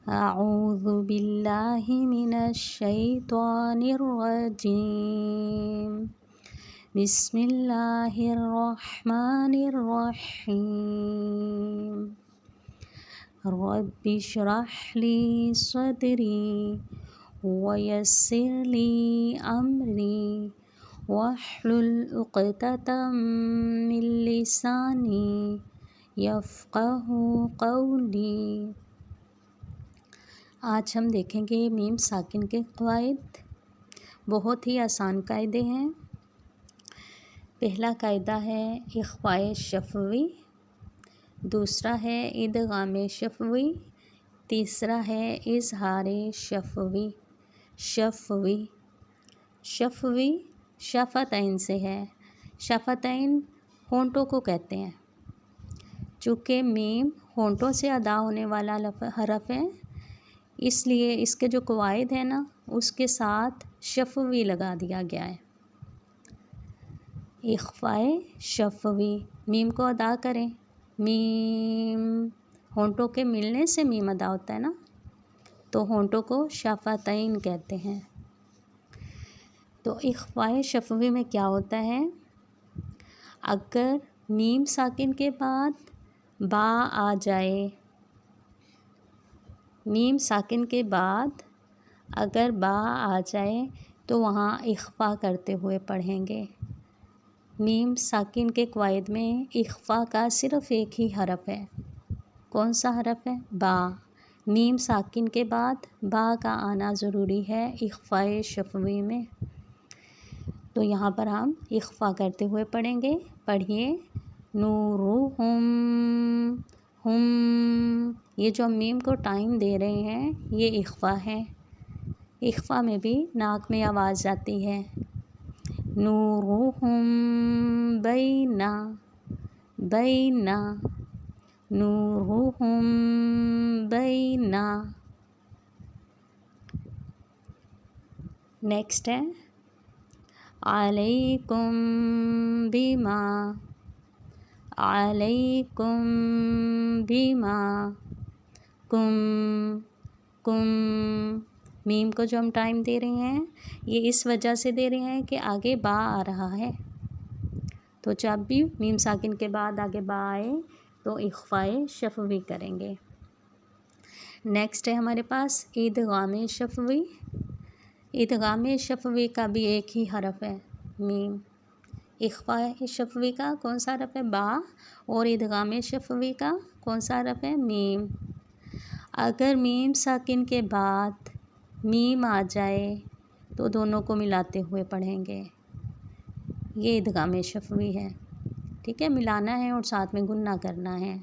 اعوذ باللہ من الشیطان الرجیم بسم اللہ الرحمن الرحیم رب اشرح لی صدری ویسر لی امری واحلل عقدۃ من لسانی یفقہوا قولی۔ آج ہم دیکھیں گے میم ساکن کے قواعد۔ بہت ہی آسان قاعدے ہیں۔ پہلا قاعدہ ہے اخفاء شفوی، دوسرا ہے ادغام شفوی، تیسرا ہے اظہار شفوی۔ شفوی شفتین سے ہے۔ شفتین ہونٹوں کو کہتے ہیں۔ چونکہ میم ہونٹوں سے ادا ہونے والا حرف ہے، اس لیے اس کے جو قواعد ہیں نا، اس کے ساتھ شفوی لگا دیا گیا ہے۔ اخفاء شفوی، میم کو ادا کریں۔ میم ہونٹوں کے ملنے سے میم ادا ہوتا ہے نا، تو ہونٹوں کو شفتین کہتے ہیں۔ تو اخفاء شفوی میں کیا ہوتا ہے؟ اگر میم ساکن کے بعد با آ جائے، میم ساکن کے بعد اگر با آ جائے تو وہاں اخفاء کرتے ہوئے پڑھیں گے۔ میم ساکن کے قواعد میں اخفاء کا صرف ایک ہی حرف ہے۔ کون سا حرف ہے؟ با۔ میم ساکن کے بعد با کا آنا ضروری ہے اخفاء شفوی میں۔ تو یہاں پر ہم اخفاء کرتے ہوئے پڑھیں گے۔ پڑھیے، نورہم، ہم، یہ جو ہم میم کو ٹائم دے رہے ہیں یہ اخفاء ہے۔ اخفاء میں بھی ناک میں آواز جاتی ہے۔ نورہم بینا، بینا، نورہم بینا۔ نیکسٹ ہے علیکم بما، علیکم بما، کم، کم۔ میم کو جو ہم ٹائم دے رہے ہیں یہ اس وجہ سے دے رہے ہیں کہ آگے با آ رہا ہے، تو جب بھی میم ساکن کے بعد آگے با آئے تو اخفاء شفوی کریں گے۔ نیکسٹ ہے ہمارے پاس ادغام شفوی۔ ادغام شفوی کا بھی ایک ہی حرف ہے، میم۔ اخفاء شفوی کا کون سا حرف ہے؟ با، اور ادغام شفوی کا کون سا حرف ہے؟ میم۔ اگر میم ساکن کے بعد میم آ جائے تو دونوں کو ملاتے ہوئے پڑھیں گے۔ یہ ادغام شفوی ہے، ٹھیک ہے، ملانا ہے اور ساتھ میں گننا کرنا ہے۔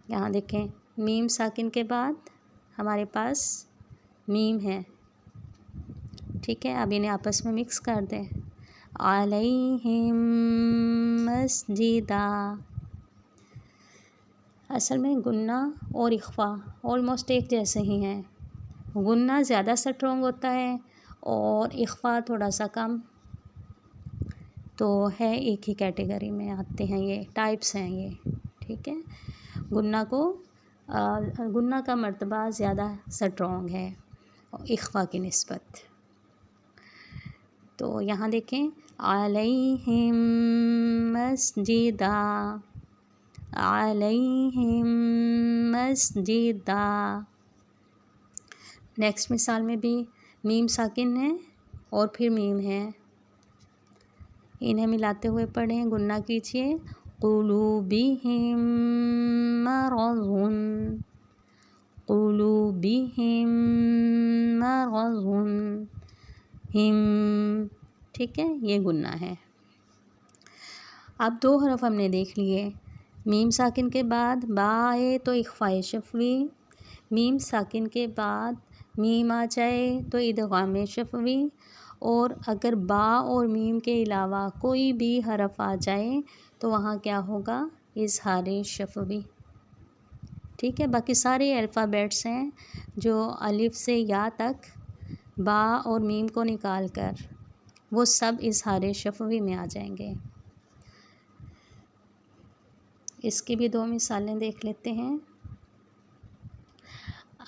یہاں دیکھیں، میم ساکن کے بعد ہمارے پاس میم ہے، ٹھیک ہے۔ اب انہیں آپس میں مکس کر دیں۔ علیہم مسجدا۔ اصل میں گننا اور اخفاء آلموسٹ ایک جیسے ہی ہیں۔ گننا زیادہ اسٹرانگ ہوتا ہے اور اخفاء تھوڑا سا کم، تو ہے ایک ہی کیٹیگری میں آتے ہیں، یہ ٹائپس ہیں یہ، ٹھیک ہے۔ گننا کا مرتبہ زیادہ اسٹرانگ ہے اخفاء کی نسبت۔ تو یہاں دیکھیں، علیہم مسجدا، علیہم مسجدا۔ نیکسٹ مثال میں بھی میم ساکن ہے اور پھر میم ہے، انہیں ملاتے ہوئے پڑھیں، گننا کیجیے۔ قلوبہم مرض، قلوبہم مرض، ہم، ٹھیک ہے، یہ گننا ہے۔ اب دو حرف ہم نے دیکھ لیے۔ میم ساکن کے بعد با آئے تو اخفاء شفوی، میم ساکن کے بعد میم آ جائے تو ادغام شفوی، اور اگر با اور میم کے علاوہ کوئی بھی حرف آ جائے تو وہاں کیا ہوگا؟ اظہار شفوی، ٹھیک ہے۔ باقی سارے الفابیٹس ہیں جو الف سے یا تک با اور میم کو نکال کر وہ سب اظہار شفوی میں آ جائیں گے۔ اس کی بھی دو مثالیں دیکھ لیتے ہیں۔